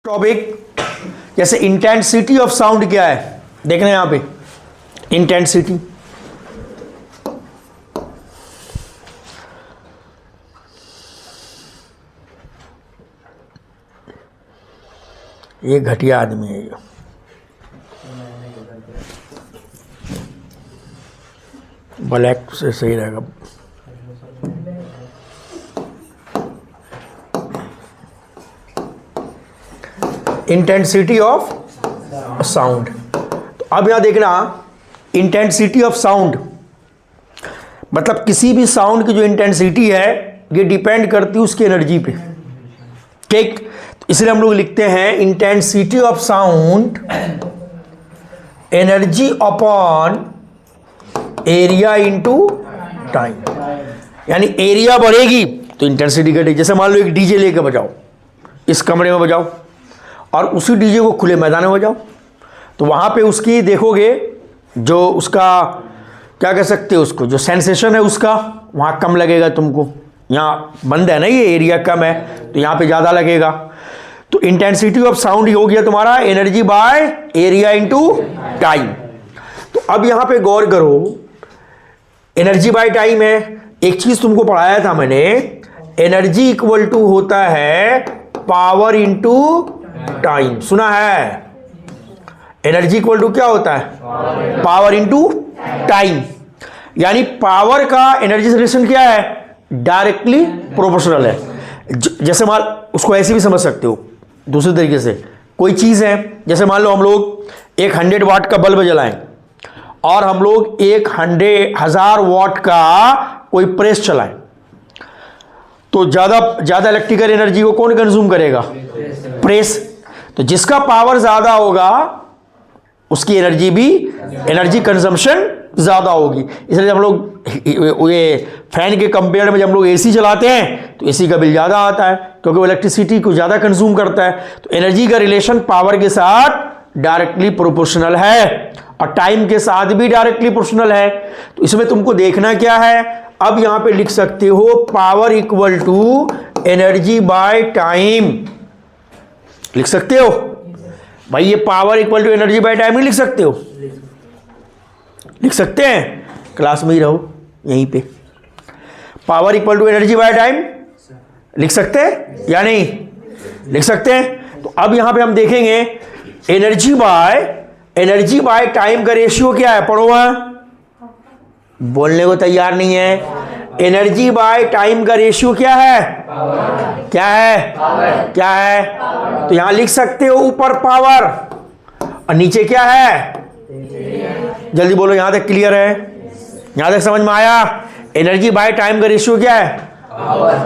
Topic जैसे intensity of sound क्या है, देखना यहां पे इंटेंसिटी। ये घटिया आदमी है ये। ब्लैक से सही रहेगा। Intensity of sound. तो अब यहां देखना, इंटेंसिटी ऑफ साउंड मतलब किसी भी साउंड की जो इंटेंसिटी है ये डिपेंड करती है उसकी एनर्जी पे। ठीक, तो इसलिए हम लोग लिखते हैं intensity of sound energy upon area into time. यानी एरिया बढ़ेगी तो इंटेंसिटी घटेगी। जैसे मान लो एक डीजे लेके बजाओ, इस कमरे में बजाओ और उसी डीजे को खुले मैदान में बजाओ, तो वहाँ पे उसकी देखोगे जो उसका क्या कह सकते हो, उसको जो सेंसेशन है उसका वहाँ कम लगेगा तुमको। यहाँ बंद है ना, ये एरिया कम है तो यहाँ पे ज़्यादा लगेगा। तो इंटेंसिटी ऑफ साउंड ये हो गया तुम्हारा energy by area into time. तो अब यहाँ पे गौर करो, एनर्जी बाय टाइम है। एक चीज़ तुमको पढ़ाया था मैंने, एनर्जी इक्वल टू होता है पावर इनटू टाइम। सुना है? एनर्जी इक्वल टू क्या होता है? Power into time. यानी पावर का एनर्जी से रिलेशन क्या है? डायरेक्टली प्रोपोर्शनल है। जैसे मान, उसको ऐसे भी समझ सकते हो दूसरे तरीके से। कोई चीज है, जैसे मान लो हम लोग एक 100 वाट का बल्ब जलाएं और हम लोग एक 1000 वाट का कोई प्रेस चलाएं, तो ज्यादा इलेक्ट्रिकल एनर्जी को कौन कंज्यूम करेगा? प्रेस। तो जिसका पावर ज्यादा होगा उसकी एनर्जी कंजम्पशन ज्यादा होगी। इसलिए जब हम लोग ये फैन के कंपेयर में जब हम लोग एसी चलाते हैं तो एसी का बिल ज्यादा आता है, क्योंकि वो इलेक्ट्रिसिटी को ज्यादा कंज्यूम करता है। तो एनर्जी का रिलेशन पावर के साथ डायरेक्टली प्रोपोर्शनल है और टाइम के साथ भी डायरेक्टली प्रोपोर्शनल है। तो इसमें तुमको देखना क्या है, अब यहां पे लिख सकते हो power equal to energy by time. लिख सकते हो भाई, ये power equal to energy by time ही लिख सकते हो। लिख सकते हैं, क्लास में ही रहो यहीं पे। Power equal to energy by time लिख सकते हैं या नहीं? लिख सकते हैं। तो अब यहां पे हम देखेंगे एनर्जी बाय टाइम का रेशियो क्या है। पढ़ो वहां, बोलने को तैयार नहीं है। एनर्जी बाय टाइम का रेशियो क्या है? क्या है? क्या है? तो यहां लिख सकते हो ऊपर पावर और नीचे क्या है? जल्दी बोलो, यहां तक क्लियर है? यहां तक समझ में आया? एनर्जी बाय टाइम का रेशियो क्या है?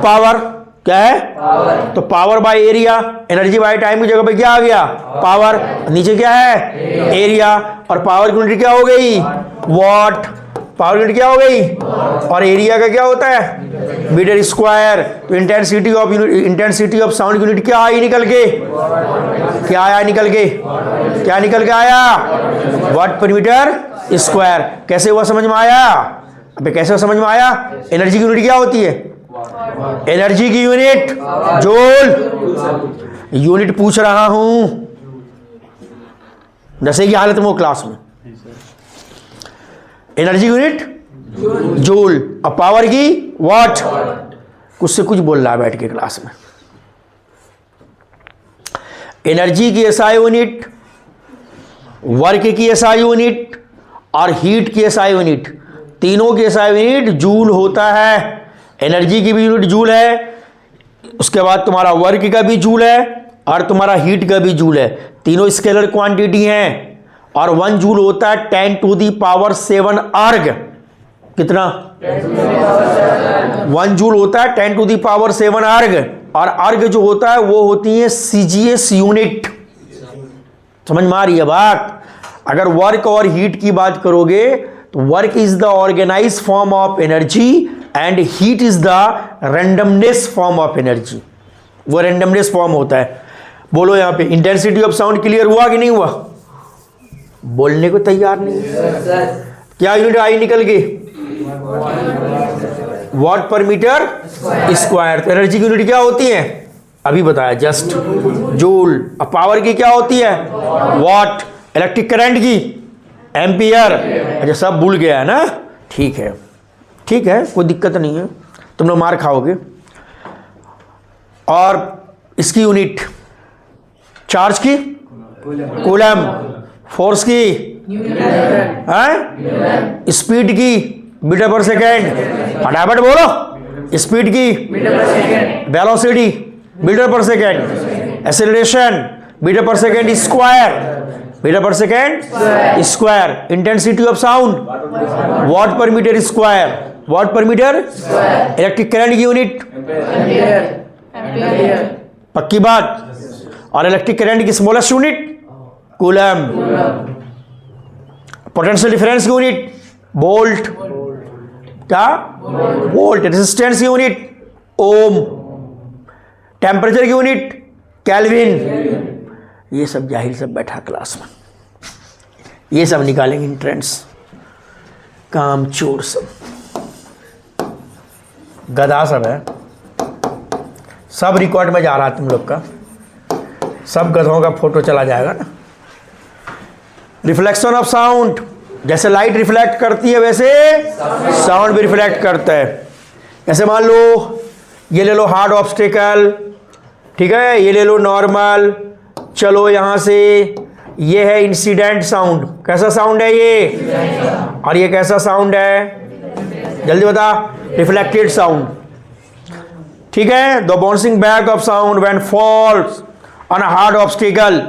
पावर। क्या है? तो power by area. Energy by time की जगह पे क्या आ गया? पावर। नीचे क्या है? एरिया। और पावर की यूनिट क्या हो गई? वॉट। पावर यूनिट क्या हो गई? और एरिया का क्या होता है? Metre square. तो इंटेंसिटी ऑफ साउंड यूनिट क्या आई निकल के? क्या आया निकल के? क्या निकल के आया? वाट पर मीटर स्क्वायर। कैसे हुआ, समझ में आया? अबे कैसे समझ में आया? एनर्जी की यूनिट क्या होती है? एनर्जी की यूनिट जूल। यूनिट पूछ रहा हूं, जैसे की हालत में हो क्लास में। एनर्जी यूनिट जूल और पावर की वाट। कुछ से कुछ बोल रहा है बैठ के क्लास में। एनर्जी की एसआई यूनिट, वर्क की एसआई यूनिट और हीट की एसआई यूनिट, तीनों की एसआई यूनिट जूल होता है। एनर्जी की भी यूनिट जूल है, उसके बाद तुम्हारा वर्क का भी जूल है और तुम्हारा हीट का भी जूल है। तीनों स्केलर क्वांटिटी हैं और 1 जूल होता है 10 टू दी पावर 7 अर्ग। कितना? 1 जूल होता है 10 टू दी पावर 7 अर्ग। और अर्ग जो होता है वो होती है सीजीएस यूनिट। समझ में आ रही है बात? अगर वर्क और हीट की बात करोगे तो work is the organise form of energy and heat is the randomness form of energy. वो रैंडमनेस फॉर्म होता है। बोलो यहां पे इंटेंसिटी ऑफ साउंड क्लियर हुआ कि नहीं हुआ? बोलने को तैयार नहीं है। क्या यूनिट आई निकल गई? वॉट पर मीटर स्क्वायर। तो एनर्जी की यूनिट क्या होती है? अभी बताया जस्ट जूल। अब पावर की क्या होती है? वॉट। इलेक्ट्रिक करंट की? एम्पियर। अच्छा सब भूल गया है ना, ठीक है ठीक है, कोई दिक्कत नहीं है, तुम लोग मार खाओगे। और इसकी यूनिट चार्ज की? कूलम। फोर्स की? न्यूटन। स्पीड की? मीटर पर सेकेंड। फटाफट बोलो। स्पीड की? वेलोसिटी मीटर पर सेकेंड। एक्सेलरेशन मीटर पर सेकेंड स्क्वायर। मीटर पर second square. Intensity of sound what पर मीटर स्क्वायर। वॉट पर मीटर। इलेक्ट्रिक करंट की यूनिट? पक्की बात। और इलेक्ट्रिक करंट की smallest unit? Coulomb. Potential difference की यूनिट? वोल्ट। क्या? वोल्ट। रेजिस्टेंस की यूनिट? ओम। टेम्परेचर की यूनिट? केल्विन। ये सब जाहिल सब बैठा क्लास में, ये सब निकालेंगे इंट्रेंस, काम चोर सब, गधा सब है, सब रिकॉर्ड में जा रहा है तुम लोग का, सब गधों का फोटो चला जाएगा ना। रिफ्लेक्शन ऑफ साउंड, जैसे लाइट रिफ्लेक्ट करती है वैसे साउंड भी रिफ्लेक्ट करता है। जैसे मान लो ये ले लो हार्ड ऑब्स्टिकल, ठीक है, ये ले लो नॉर्मल, चलो यहाँ से ये है इंसिडेंट साउंड, कैसा साउंड है ये, और ये कैसा साउंड है, जल्दी बता, रिफ्लेक्टेड साउंड, ठीक है। The bouncing back of sound when falls on a hard obstacle,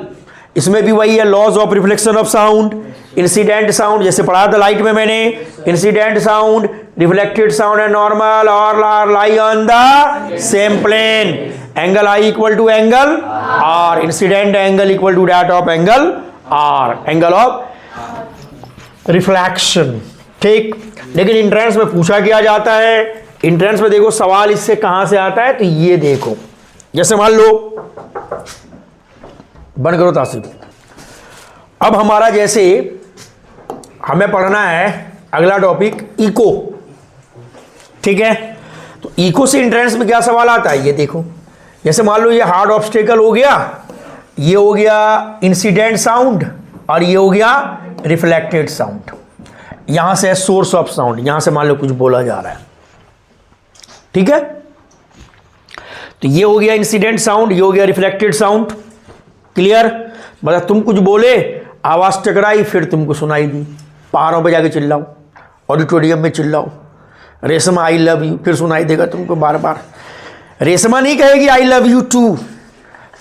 इसमें भी वही है laws of reflection of sound. Incident sound जैसे पढ़ा था लाइट में मैंने, इंसिडेंट साउंड, रिफ्लेक्टेड साउंड है नॉर्मल और lie on the same plane, angle i equal to angle r, incident angle equal to that of angle r, angle of reflection, ठीक। लेकिन entrance में पूछा किया जाता है, इंट्रेंस में देखो सवाल इससे कहां से आता है, तो ये देखो, जैसे मान लो, बंद करो तासीब, अब हमारा जैसे हमें पढ़ना है अगला टॉपिक इको, ठीक है। तो इको से इंट्रेंस में क्या सवाल आता है, ये देखो, जैसे मान लो ये हार्ड ऑब्स्टेकल हो गया, ये हो गया इंसिडेंट साउंड, और ये हो गया रिफ्लेक्टेड साउंड, यहां से सोर्स ऑफ साउंड, यहां से मान लो कुछ बोला जा रहा है, ठीक है। तो ये हो गया इंसिडेंट साउंड, ये हो गया रिफ्लेक्टेड साउंड, क्लियर। मतलब तुम कुछ बोले, आवाज टकराई, फिर तुमको सुनाई दी, पहाड़ों पे जाके चिल्लाओ, ऑडिटोरियम में चिल्लाओ, रेशमा आई लव यू, फिर सुनाई देगा तुमको बार बार, रेशमा नहीं कहेगी आई लव यू टू,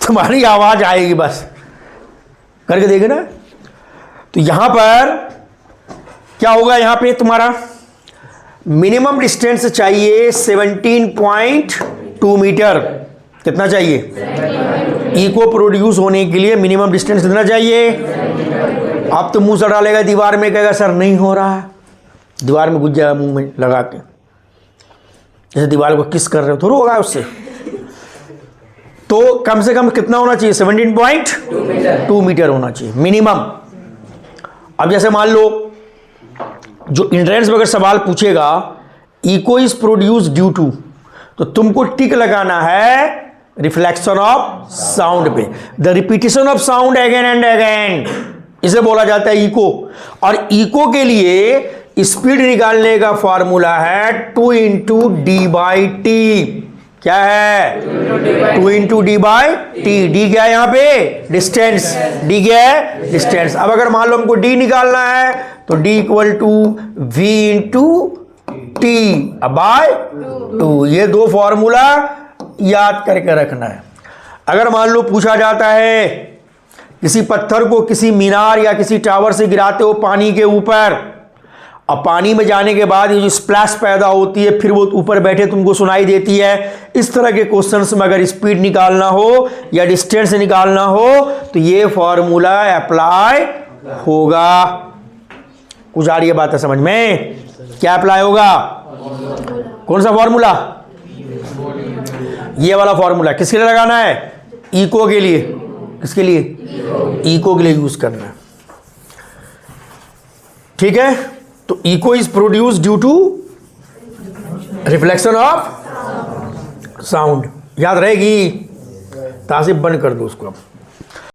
तुम्हारी आवाज आएगी बस, करके देखे ना। तो यहां पर क्या होगा, यहां पे तुम्हारा मिनिमम डिस्टेंस चाहिए 17.2 मीटर, कितना चाहिए, इको प्रोड्यूस होने के लिए मिनिमम डिस्टेंस कितना चाहिए। अब तो मुंह से डालेगा दीवार में, कहेगा सर नहीं हो रहा, दीवार में घुस जाएगा मुंह में लगा के, जैसे दीवार को किस कर रहे हो, थोड़ा होगा उससे। तो कम से कम कितना होना चाहिए, 17.2 मीटर होना चाहिए मिनिमम। अब जैसे मान लो जो इंट्रेंस में अगर सवाल पूछेगा echo is produce due to, तो तुमको टिक लगाना है रिफ्लेक्शन ऑफ साउंड पे, the repetition of sound again and again, इसे बोला जाता है इको। और इको के लिए स्पीड निकालने का फॉर्मूला है 2 × d/t, क्या है, 2 × d/t, d क्या है यहाँ पे, डिस्टेंस, d क्या है, डिस्टेंस। अब अगर मान लो हमको d निकालना है, तो d equal to v × t by 2, ये दो फॉर्मूला याद करके रखना है। अगर मान लो पूछा जाता है किसी पत्थर को किसी मीनार या किसी टावर से गिराते हो पानी के ऊपर, अब पानी में जाने के बाद ये जो स्प्लैश पैदा होती है, फिर वो ऊपर बैठे तुमको सुनाई देती है, इस तरह के क्वेश्चंस में अगर स्पीड निकालना हो या डिस्टेंस निकालना हो, तो ये फॉर्मूला अप्लाई होगा। कुछ आ रही है बात समझ में, क्या अप्लाई होगा, कौन सा फॉर्मूला, ये वाला फॉर्मूला। किसके लिए लगाना है, इको के लिए, किसके लिए, इको के लिए यूज करना है, ठीक है। तो echo is produce due to reflection of sound, याद रहेगी, तासिब बंद कर दो उसको अब।